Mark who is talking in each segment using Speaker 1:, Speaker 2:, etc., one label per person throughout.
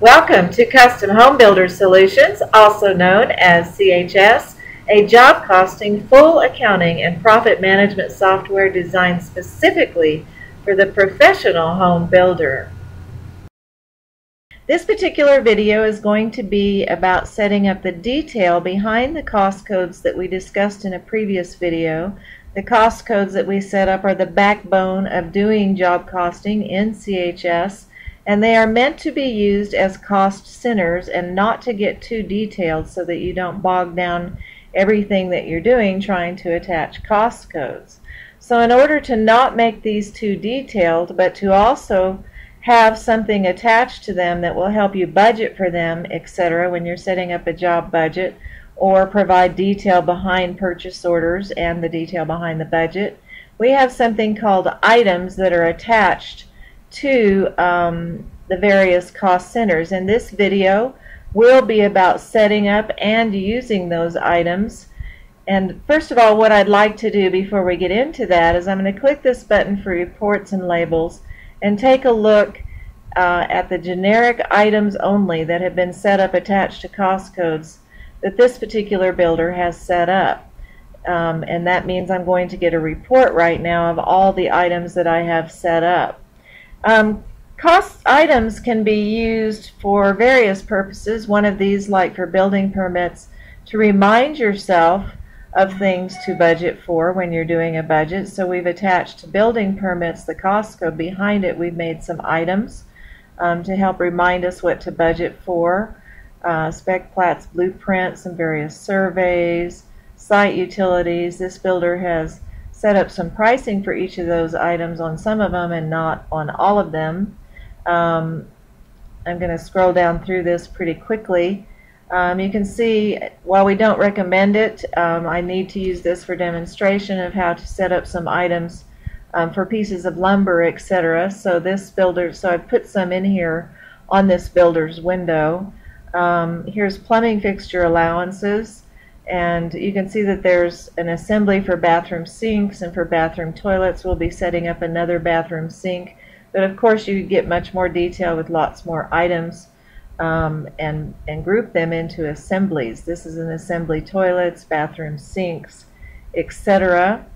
Speaker 1: Welcome to Custom Homebuilders Solutions, also known as CHS, a job costing, full accounting, and profit management software designed specifically for the professional home builder. This particular video is going to be about setting up the detail behind the cost codes that we discussed in a previous video. The cost codes that we set up are the backbone of doing job costing in CHS, and they are meant to be used as cost centers and not to get too detailed so that you don't bog down everything that you're doing trying to attach cost codes. So in order to not make these too detailed, but to also have something attached to them that will help you budget for them, etc., when you're setting up a job budget, or provide detail behind purchase orders and the detail behind the budget, we have something called items that are attached to the various cost centers. And this video will be about setting up and using those items. And first of all, what I'd like to do before we get into that is I'm going to click this button for reports and labels and take a look at the generic items only that have been set up attached to cost codes that this particular builder has set up. And that means I'm going to get a report right now of all the items that I have set up. Cost items can be used for various purposes. One of these, like for building permits, to remind yourself of things to budget for when you're doing a budget. So we've attached to building permits the cost code. Behind it we've made some items to help remind us what to budget for. Spec plats, blueprints, some various surveys, site utilities. This builder has set up some pricing for each of those items on some of them and not on all of them. I'm going to scroll down through this pretty quickly. You can see, while we don't recommend it, I need to use this for demonstration of how to set up some items for pieces of lumber, etc. So this builder, so I've put some in here on this builder's window. Here's plumbing fixture allowances, and you can see that there's an assembly for bathroom sinks and for bathroom toilets. We'll be setting up another bathroom sink, but of course you get much more detail with lots more items. And group them into assemblies. This is an assembly: toilets, bathroom sinks, etc.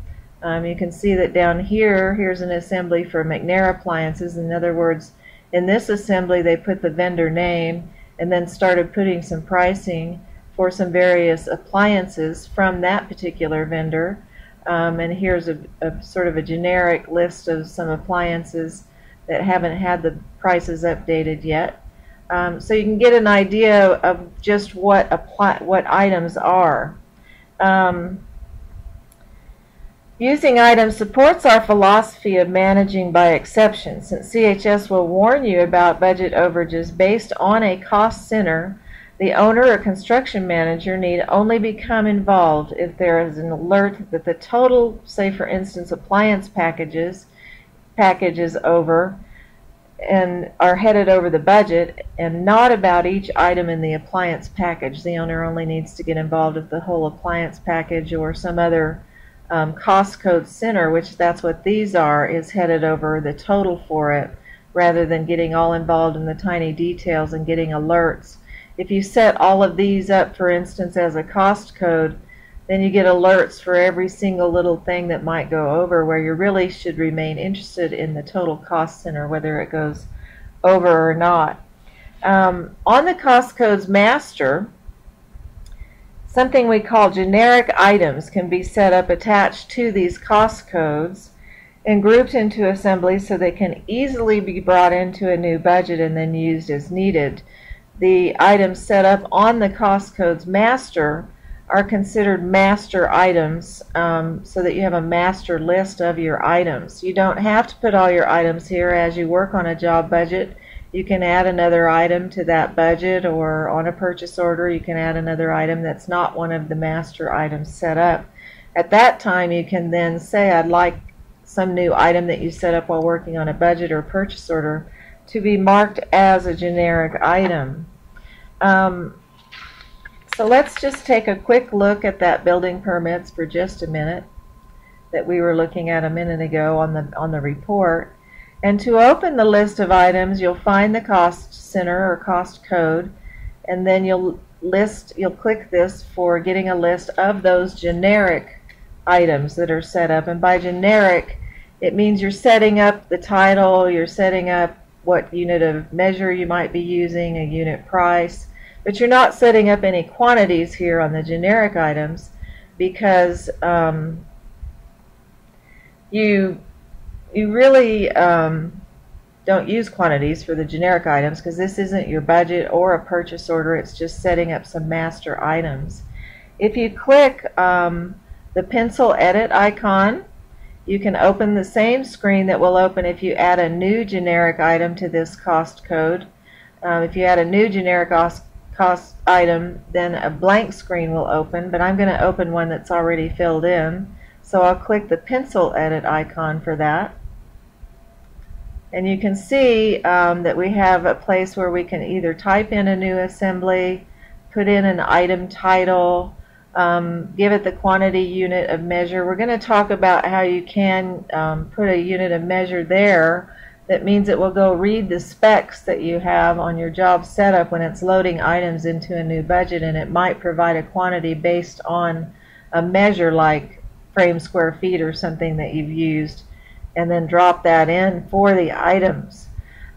Speaker 1: You can see that down here, here's an assembly for McNair appliances. In other words, in this assembly they put the vendor name and then started putting some pricing for some various appliances from that particular vendor. And here's a sort of a generic list of some appliances that haven't had the prices updated yet. So you can get an idea of just what items are. Using items supports our philosophy of managing by exception, since CHS will warn you about budget overages based on a cost center. The owner or construction manager need only become involved if there is an alert that the total, say for instance, appliance package is over and are headed over the budget, and not about each item in the appliance package. The owner only needs to get involved if the whole appliance package or some other cost code center, which that's what these are, is headed over the total for it, rather than getting all involved in the tiny details and getting alerts. If you set all of these up, for instance, as a cost code, then you get alerts for every single little thing that might go over, where you really should remain interested in the total cost center, whether it goes over or not. On the cost codes master, something we call generic items can be set up attached to these cost codes and grouped into assemblies so they can easily be brought into a new budget and then used as needed. The items set up on the cost codes master are considered master items, so that you have a master list of your items. You don't have to put all your items here. As you work on a job budget, you can add another item to that budget, or on a purchase order you can add another item that's not one of the master items set up. At that time you can then say, I'd like some new item that you set up while working on a budget or purchase order to be marked as a generic item. So let's just take a quick look at that building permits for just a minute that we were looking at a minute ago on the report. And to open the list of items, you'll find the cost center or cost code, and then you'll click this for getting a list of those generic items that are set up. And by generic, it means you're setting up the title, you're setting up what unit of measure you might be using, a unit price, but you're not setting up any quantities here on the generic items, because you really don't use quantities for the generic items, because this isn't your budget or a purchase order. It's just setting up some master items. If you click the pencil edit icon, you can open the same screen that will open if you add a new generic item to this cost code. If you add a new generic cost item, then a blank screen will open, but I'm going to open one that's already filled in. So I'll click the pencil edit icon for that. And you can see that we have a place where we can either type in a new assembly, put in an item title, give it the quantity unit of measure. We're going to talk about how you can put a unit of measure there. That means it will go read the specs that you have on your job setup when it's loading items into a new budget, and it might provide a quantity based on a measure like frame square feet or something that you've used, and then drop that in for the items.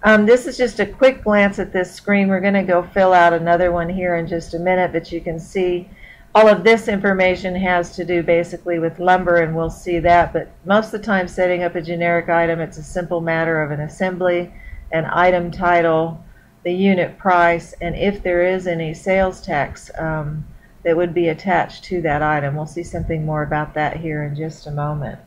Speaker 1: This is just a quick glance at this screen. We're going to go fill out another one here in just a minute, but you can see all of this information has to do basically with lumber, and we'll see that. But most of the time, setting up a generic item, it's a simple matter of an assembly, an item title, the unit price, and if there is any sales tax that would be attached to that item. We'll see something more about that here in just a moment.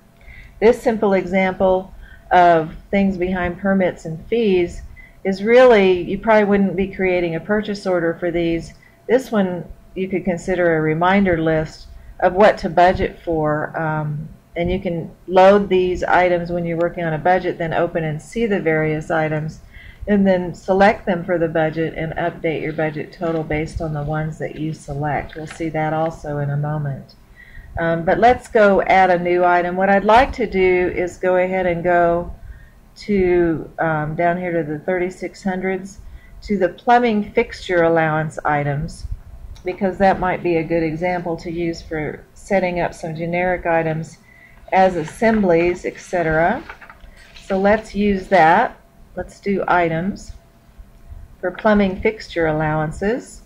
Speaker 1: This simple example of things behind permits and fees is really, you probably wouldn't be creating a purchase order for these. This one you could consider a reminder list of what to budget for, and you can load these items when you're working on a budget, then open and see the various items, and then select them for the budget and update your budget total based on the ones that you select. We'll see that also in a moment. But let's go add a new item. What I'd like to do is go ahead and go to down here to the 3600s, to the plumbing fixture allowance items, because that might be a good example to use for setting up some generic items as assemblies, etc. So let's use that. Let's do items for plumbing fixture allowances.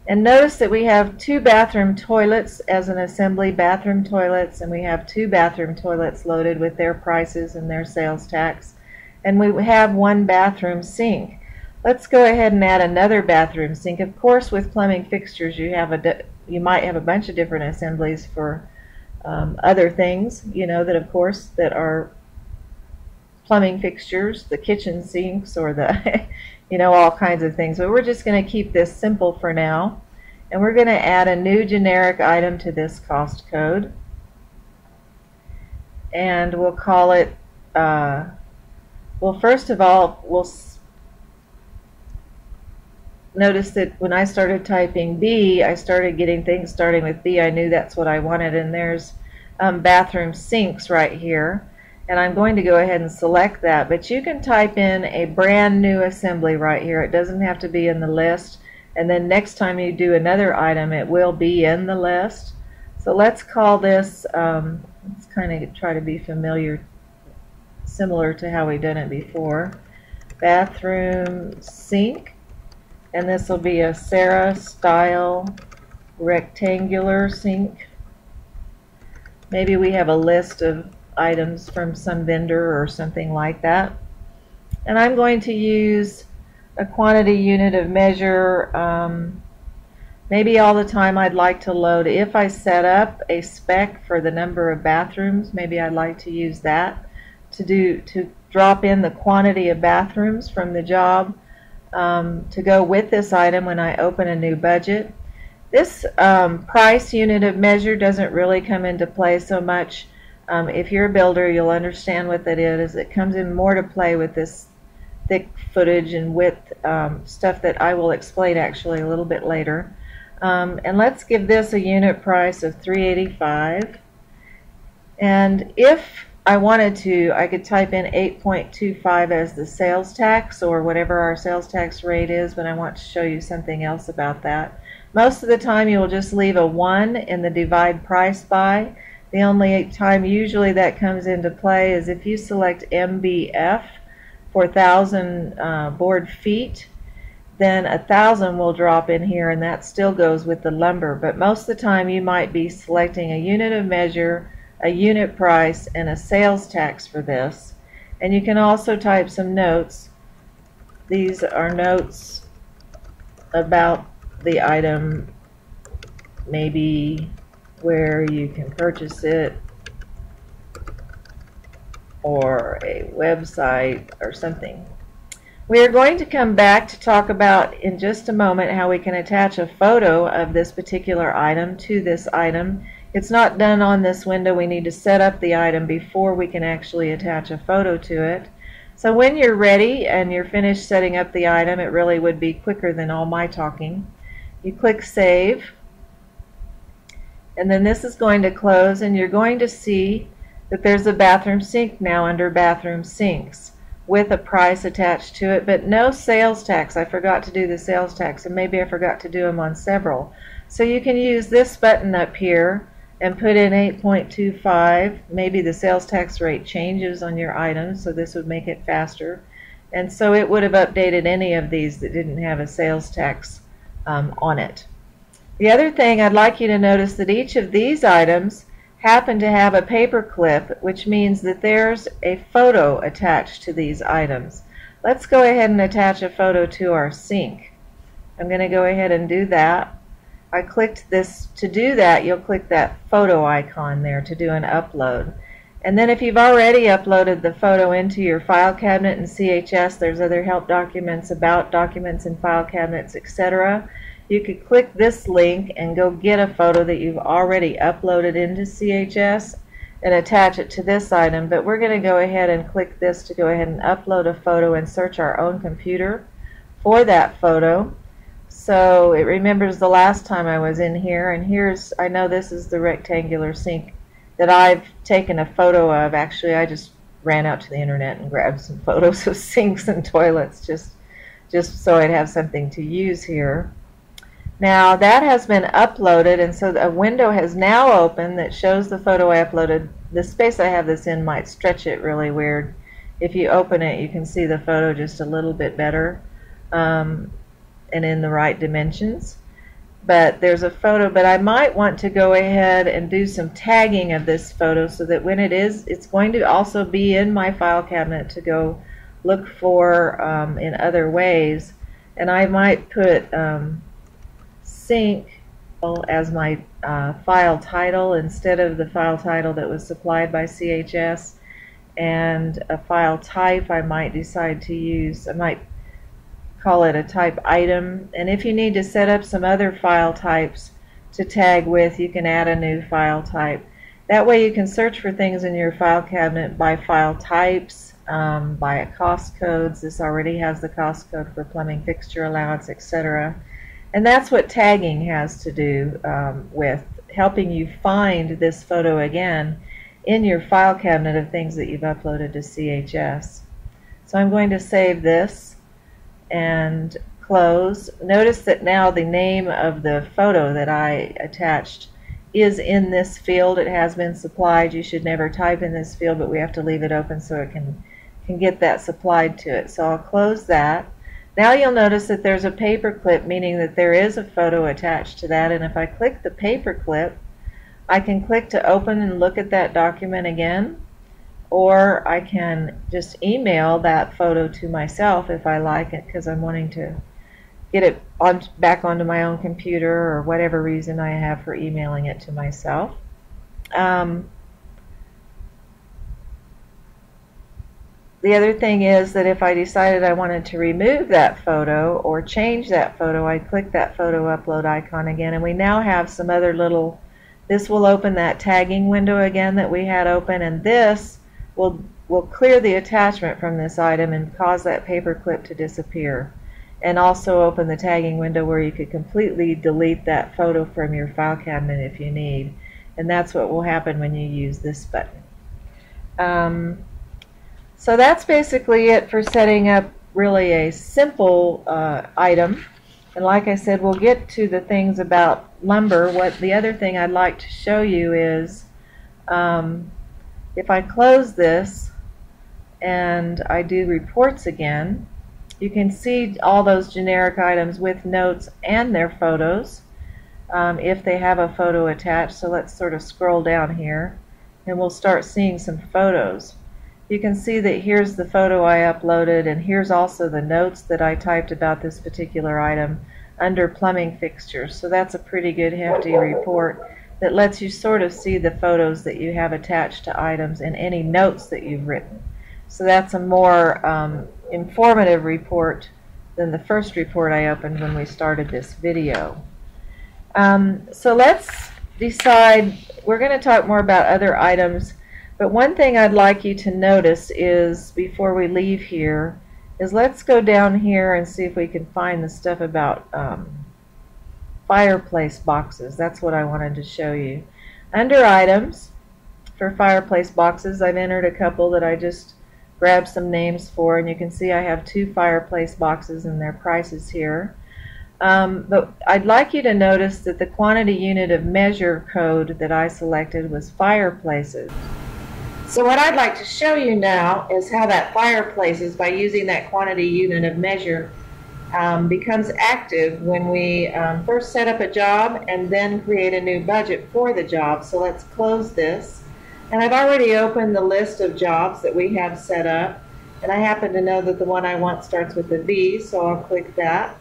Speaker 1: And notice that we have 2 bathroom toilets as an assembly, bathroom toilets, and we have 2 bathroom toilets loaded with their prices and their sales tax. And we have 1 bathroom sink. Let's go ahead and add another bathroom sink. Of course, with plumbing fixtures, you might have a bunch of different assemblies for other things, that of course that are plumbing fixtures, the kitchen sinks, or the all kinds of things. But we're just going to keep this simple for now, and we're going to add a new generic item to this cost code, and we'll call it well, first of all, we'll notice that when I started typing B, I started getting things starting with B. I knew that's what I wanted, and there's bathroom sinks right here. And I'm going to go ahead and select that, but you can type in a brand new assembly right here. It doesn't have to be in the list, and then next time you do another item, it will be in the list. So let's call this, let's kind of try to be similar to how we've done it before, bathroom sink. And this will be a Sarah style rectangular sink. Maybe we have a list of items from some vendor or something like that. And I'm going to use a quantity unit of measure. Maybe all the time I'd like to load, if I set up a spec for the number of bathrooms, maybe I'd like to use that to drop in the quantity of bathrooms from the job to go with this item when I open a new budget. This price unit of measure doesn't really come into play so much. If you're a builder, you'll understand what that is. It comes in more to play with this thick footage and width stuff that I will explain actually a little bit later. And let's give this a unit price of $3.85. And if I wanted to, I could type in 8.25 as the sales tax or whatever our sales tax rate is, but I want to show you something else about that. Most of the time you will just leave a 1 in the divide price by. The only time usually that comes into play is if you select MBF for 1,000 board feet, then 1,000 will drop in here, and that still goes with the lumber. But most of the time you might be selecting a unit of measure, a unit price, and a sales tax for this. And you can also type some notes. These are notes about the item, maybe where you can purchase it, or a website or something. We are going to come back to talk about in just a moment how we can attach a photo of this particular item to this item. It's not done on this window. We need to set up the item before we can actually attach a photo to it. So when you're ready and you're finished setting up the item, it really would be quicker than all my talking. You click Save, and then this is going to close, and you're going to see that there's a bathroom sink now under Bathroom Sinks, with a price attached to it, but no sales tax. I forgot to do the sales tax, and maybe I forgot to do them on several. So you can use this button up here and put in 8.25. Maybe the sales tax rate changes on your items, so this would make it faster. And so it would have updated any of these that didn't have a sales tax on it. The other thing I'd like you to notice that each of these items happen to have a paper clip, which means that there's a photo attached to these items. Let's go ahead and attach a photo to our sink. I'm going to go ahead and do that. I clicked this. To do that, you'll click that photo icon there to do an upload. And then if you've already uploaded the photo into your file cabinet in CHS, there's other help documents about documents and file cabinets, etc. You could click this link and go get a photo that you've already uploaded into CHS and attach it to this item. But we're going to go ahead and click this to go ahead and upload a photo and search our own computer for that photo. So it remembers the last time I was in here, and here's, I know this is the rectangular sink that I've taken a photo of. Actually, I just ran out to the internet and grabbed some photos of sinks and toilets just so I'd have something to use here. Now that has been uploaded, and so a window has now opened that shows the photo I uploaded. The space I have this in might stretch it really weird. If you open it, you can see the photo just a little bit better and in the right dimensions. But there's a photo, but I might want to go ahead and do some tagging of this photo so that when it's going to also be in my file cabinet to go look for in other ways. And I might put sink as my file title instead of the file title that was supplied by CHS, and a file type I might decide to use. I might call it a type item, and if you need to set up some other file types to tag with, you can add a new file type. That way you can search for things in your file cabinet by file types, by cost codes. This already has the cost code for plumbing fixture allowance, etc. And that's what tagging has to do with helping you find this photo again in your file cabinet of things that you've uploaded to CHS. So I'm going to save this and close. Notice that now the name of the photo that I attached is in this field. It has been supplied. You should never type in this field, but we have to leave it open so it can get that supplied to it. So I'll close that. Now you'll notice that there's a paper clip, meaning that there is a photo attached to that, and if I click the paper clip, I can click to open and look at that document again, or I can just email that photo to myself if I like it, because I'm wanting to get it back onto my own computer or whatever reason I have for emailing it to myself. The other thing is that if I decided I wanted to remove that photo or change that photo, I'd click that photo upload icon again, and we now have some other little, this will open that tagging window again that we had open, and this will clear the attachment from this item and cause that paper clip to disappear, and also open the tagging window where you could completely delete that photo from your file cabinet if you need. And that's what will happen when you use this button. So that's basically it for setting up really a simple item. And like I said, we'll get to the things about lumber. What the other thing I'd like to show you is if I close this and I do reports again, you can see all those generic items with notes and their photos if they have a photo attached. So let's sort of scroll down here and we'll start seeing some photos. You can see that here's the photo I uploaded, and here's also the notes that I typed about this particular item under plumbing fixtures. So that's a pretty good hefty report that lets you sort of see the photos that you have attached to items and any notes that you've written. So that's a more informative report than the first report I opened when we started this video. So let's decide, we're going to talk more about other items, but one thing I'd like you to notice is, before we leave here, is let's go down here and see if we can find the stuff about fireplace boxes. That's what I wanted to show you. Under items for fireplace boxes, I've entered a couple that I just grabbed some names for, and you can see I have 2 fireplace boxes and their prices here. But I'd like you to notice that the quantity unit of measure code that I selected was fireplaces. So what I'd like to show you now is how that fireplaces, by using that quantity unit of measure, becomes active when we first set up a job and then create a new budget for the job. So let's close this. And I've already opened the list of jobs that we have set up. And I happen to know that the one I want starts with a V, so I'll click that.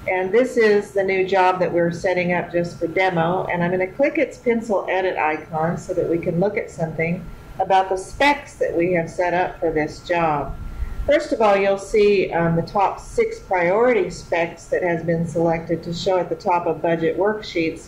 Speaker 1: And this is the new job that we're setting up just for demo. And I'm going to click its pencil edit icon so that we can look at something about the specs that we have set up for this job. First of all, you'll see the top 6 priority specs that has been selected to show at the top of budget worksheets.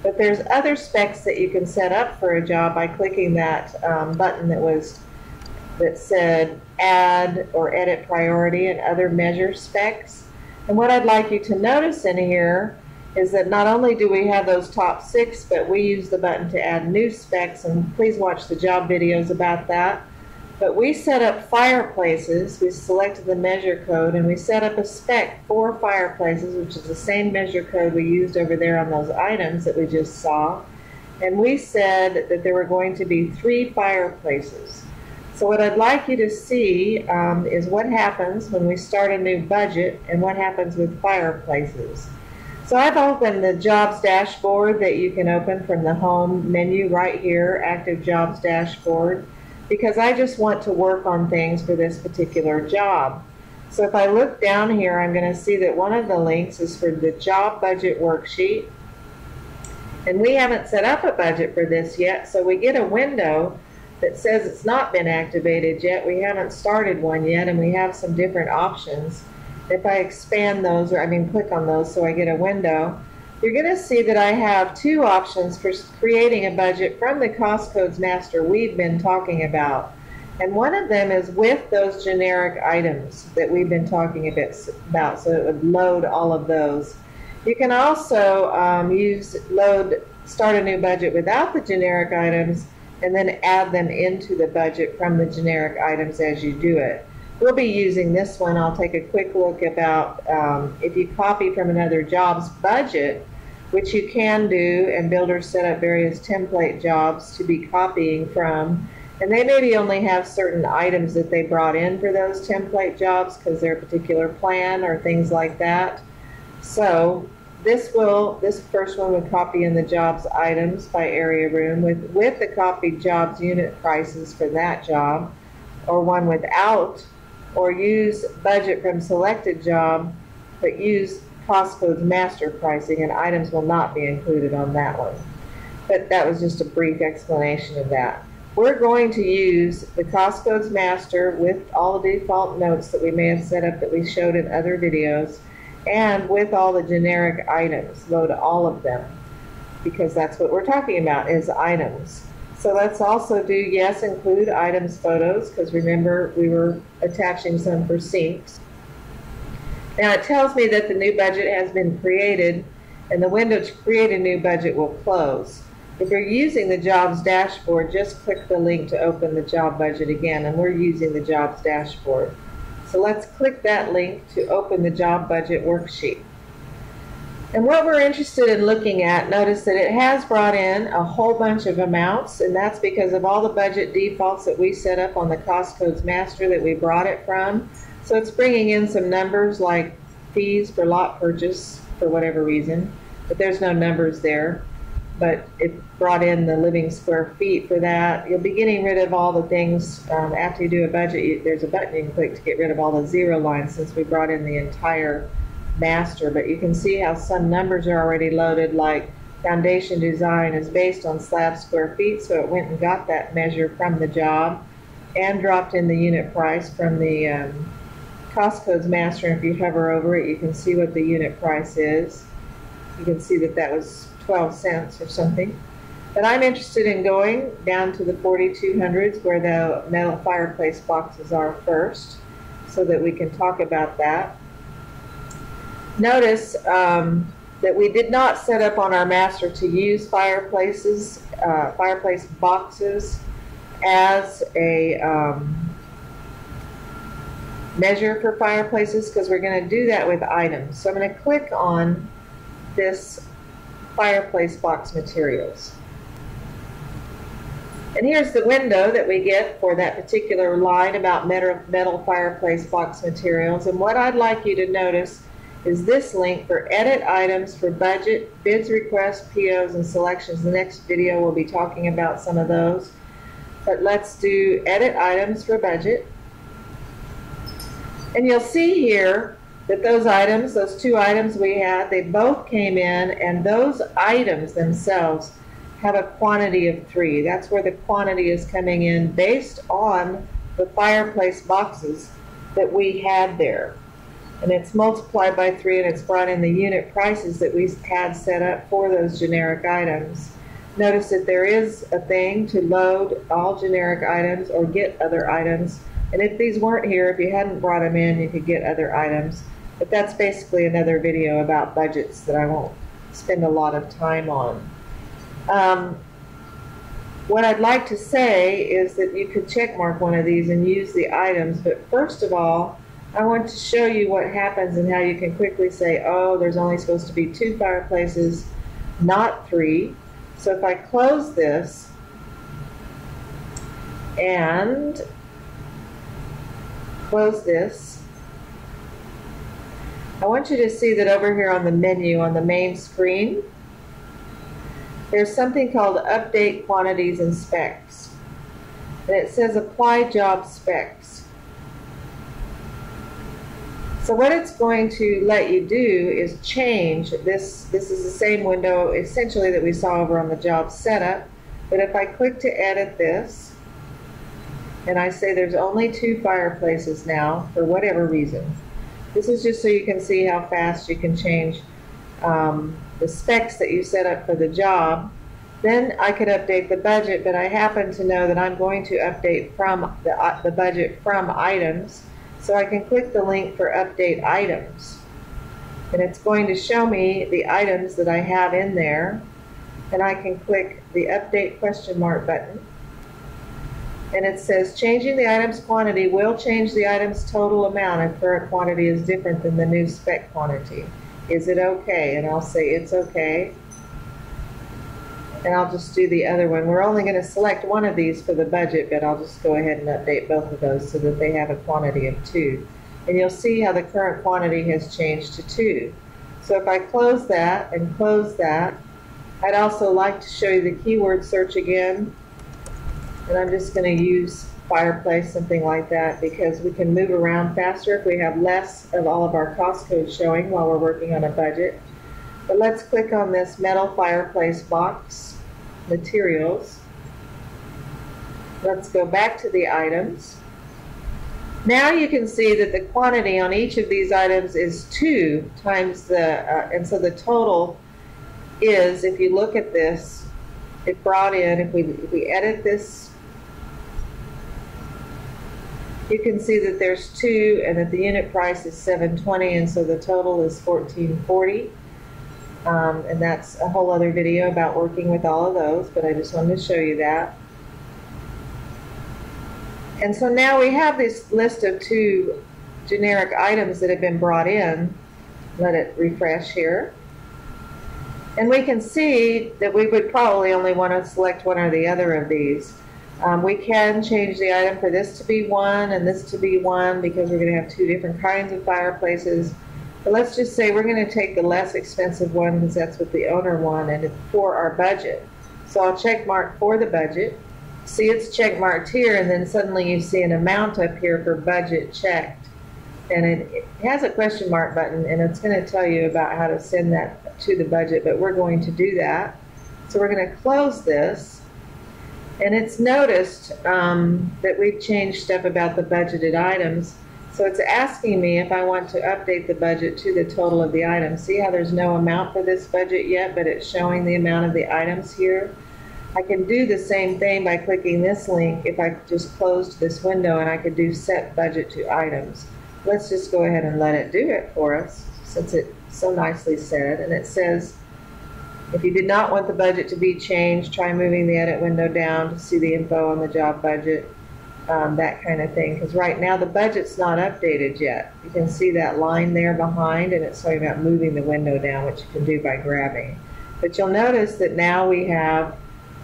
Speaker 1: But there's other specs that you can set up for a job by clicking that button that said add or edit priority and other measure specs. And what I'd like you to notice in here is that not only do we have those top 6, but we use the button to add new specs, and please watch the job videos about that. But we set up fireplaces, we selected the measure code, and we set up a spec for fireplaces, which is the same measure code we used over there on those items that we just saw. And we said that there were going to be 3 fireplaces. So what I'd like you to see is what happens when we start a new budget and what happens with fireplaces. So I've opened the jobs dashboard that you can open from the home menu right here, active jobs dashboard, because I just want to work on things for this particular job. So if I look down here, I'm going to see that one of the links is for the job budget worksheet. And we haven't set up a budget for this yet, so we get a window that says it's not been activated yet. We haven't started one yet, and we have some different options. If I expand those, or click on those so I get a window, you're going to see that I have 2 options for creating a budget from the cost codes master we've been talking about. And one of them is with those generic items that we've been talking a bit about, so it would load all of those. You can also start a new budget without the generic items and then add them into the budget from the generic items as you do it. We'll be using this one. I'll take a quick look about if you copy from another job's budget, which you can do, and builders set up various template jobs to be copying from, and they maybe only have certain items that they brought in for those template jobs because they're a particular plan or things like that. So this first one would copy in the jobs items by area room with the copied jobs unit prices for that job, or one without, or use budget from selected job, but use cost codes master pricing, and items will not be included on that one. But that was just a brief explanation of that. We're going to use the cost codes master with all the default notes that we may have set up that we showed in other videos, and with all the generic items, load all of them, because that's what we're talking about is items. So let's also do yes, include items photos, because remember we were attaching some for sinks. Now it tells me that the new budget has been created, and the window to create a new budget will close. If you're using the jobs dashboard, just click the link to open the job budget again, and we're using the jobs dashboard. So let's click that link to open the job budget worksheet. And what we're interested in looking at, notice that it has brought in a whole bunch of amounts, and that's because of all the budget defaults that we set up on the cost codes master that we brought it from. So it's bringing in some numbers like fees for lot purchase for whatever reason, but there's no numbers there. But it brought in the living square feet for that. You'll be getting rid of all the things after you do a budget. There's a button you can click to get rid of all the zero lines since we brought in the entire master. But you can see how some numbers are already loaded, like foundation design is based on slab square feet, so it went and got that measure from the job and dropped in the unit price from the cost codes master. And if you hover over it, you can see what the unit price is. You can see that that was 12 cents or something. But I'm interested in going down to the 4200s where the metal fireplace boxes are first, so that we can talk about that. Notice that we did not set up on our master to use fireplace boxes as a measure for fireplaces, because we're going to do that with items. So I'm going to click on this fireplace box materials. And here's the window that we get for that particular line about metal fireplace box materials. And what I'd like you to notice is this link for edit items for budget, bids, requests, POs, and selections. The next video we'll be talking about some of those. But let's do edit items for budget. And you'll see here that those items, those two items we had, they both came in, and those items themselves have a quantity of 3. That's where the quantity is coming in based on the fireplace boxes that we had there. And it's multiplied by 3, and it's brought in the unit prices that we had set up for those generic items. Notice that there is a thing to load all generic items or get other items. And if these weren't here, if you hadn't brought them in, you could get other items. But that's basically another video about budgets that I won't spend a lot of time on. What I'd like to say is that you could check mark one of these and use the items, but first of all, I want to show you what happens and how you can quickly say, oh, there's only supposed to be 2 fireplaces, not 3. So if I close this and close this, I want you to see that over here on the menu on the main screen, there's something called Update Quantities and Specs. And it says Apply Job Specs. So what it's going to let you do is change this. This is the same window essentially that we saw over on the job setup. But if I click to edit this, and I say there's only 2 fireplaces now for whatever reason. This is just so you can see how fast you can change the specs that you set up for the job. Then I could update the budget, but I happen to know that I'm going to update from the budget from items. So I can click the link for update items. And it's going to show me the items that I have in there. And I can click the update question mark button. And it says changing the item's quantity will change the item's total amount if current quantity is different than the new spec quantity. Is it okay? And I'll say it's okay. And I'll just do the other one. We're only going to select one of these for the budget, but I'll just go ahead and update both of those so that they have a quantity of 2. And you'll see how the current quantity has changed to 2. So if I close that and close that, I'd also like to show you the keyword search again. And I'm just going to use fireplace, something like that, because we can move around faster if we have less of all of our cost codes showing while we're working on a budget. But let's click on this metal fireplace box materials. Let's go back to the items. Now you can see that the quantity on each of these items is 2 times the, and so the total is, if you look at this, it brought in, if we edit this, you can see that there's 2 and that the unit price is $7.20, and so the total is $14.40. And that's a whole other video about working with all of those, but I just wanted to show you that. And so now we have this list of 2 generic items that have been brought in. Let it refresh here. And we can see that we would probably only want to select one or the other of these. We can change the item for this to be 1 and this to be 1 because we're going to have 2 different kinds of fireplaces. But let's just say we're going to take the less expensive one because that's what the owner wanted and for our budget. So I'll check mark for the budget. See, it's check marked here, and then suddenly you see an amount up here for budget checked. And it has a question mark button, and it's going to tell you about how to send that to the budget, but we're going to do that. So we're going to close this. And it's noticed that we've changed stuff about the budgeted items. So it's asking me if I want to update the budget to the total of the items. See how there's no amount for this budget yet, but it's showing the amount of the items here. I can do the same thing by clicking this link if I just closed this window, and I could do set budget to items. Let's just go ahead and let it do it for us since it so nicely said. And it says, if you did not want the budget to be changed, try moving the edit window down to see the info on the job budget. That kind of thing, because right now the budget's not updated yet. You can see that line there behind, and it's talking about moving the window down, which you can do by grabbing. But you'll notice that now we have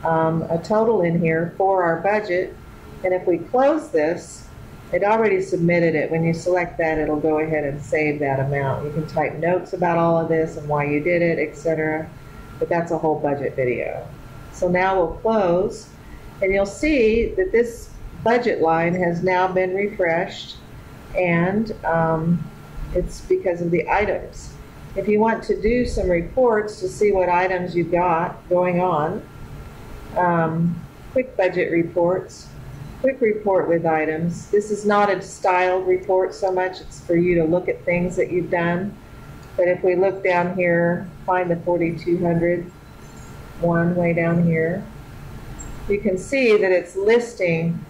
Speaker 1: a total in here for our budget, and if we close this, it already submitted it. When you select that, it'll go ahead and save that amount. You can type notes about all of this and why you did it, etc. But that's a whole budget video. So now we'll close, and you'll see that this budget line has now been refreshed, and it's because of the items. If you want to do some reports to see what items you've got going on, quick budget reports, quick report with items. This is not a styled report so much, it's for you to look at things that you've done. But if we look down here, find the 4200 one way down here, you can see that it's listing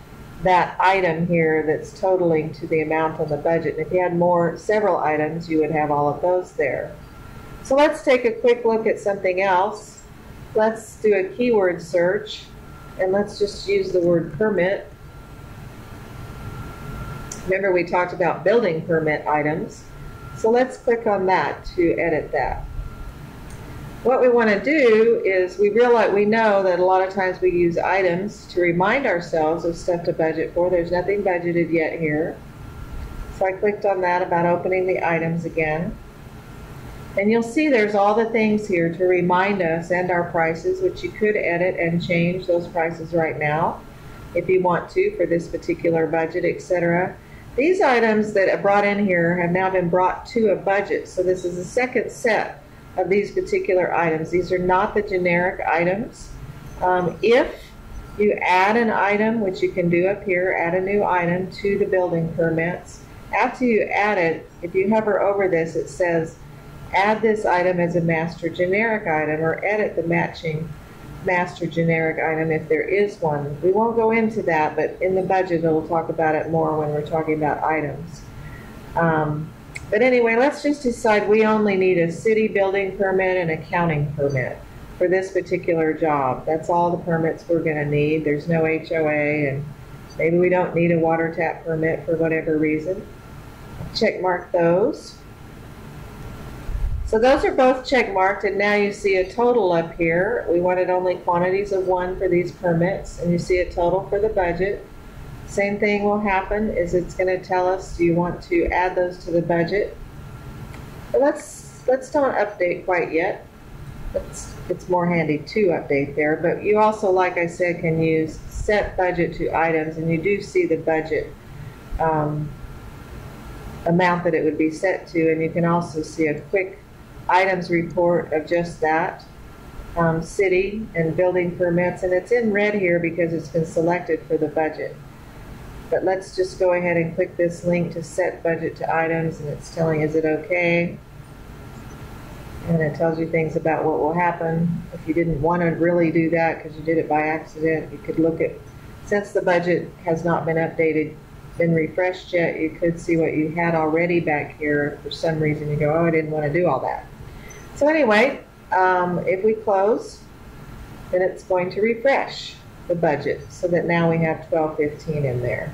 Speaker 1: that item here that's totaling to the amount on the budget. And if you had several items, you would have all of those there. So let's take a quick look at something else. Let's do a keyword search, and let's just use the word permit. Remember, we talked about building permit items. So let's click on that to edit that. What we want to do is we know that a lot of times we use items to remind ourselves of stuff to budget for. There's nothing budgeted yet here. So I clicked on that about opening the items again. And you'll see there's all the things here to remind us and our prices, which you could edit and change those prices right now if you want to for this particular budget, etc. These items that are brought in here have now been brought to a budget. So this is the second set of these particular items. These are not the generic items. If you add an item, which you can do up here, add a new item to the building permits, after you add it, if you hover over this, it says add this item as a master generic item or edit the matching master generic item if there is one. We won't go into that, but in the budget it'll talk about it more when we're talking about items. But anyway, let's just decide we only need a city building permit and a counting permit for this particular job. That's all the permits we're going to need. There's no HOA, and maybe we don't need a water tap permit for whatever reason. Check mark those. So those are both check marked, and now you see a total up here. We wanted only quantities of 1 for these permits, and you see a total for the budget. Same thing will happen, is it's going to tell us, do you want to add those to the budget? But let's don't update quite yet. It's more handy to update there, but you also, like I said, can use set budget to items, and you do see the budget amount that it would be set to, and you can also see a quick items report of just that, city and building permits, and it's in red here because it's been selected for the budget. But let's just go ahead and click this link to set budget to items, and it's telling, is it okay? And it tells you things about what will happen. If you didn't want to really do that because you did it by accident, you could look at, since the budget has not been updated, been refreshed yet, you could see what you had already back here. For some reason you go, oh, I didn't want to do all that. So anyway, If we close, then it's going to refresh the budget so that now we have 1215 in there.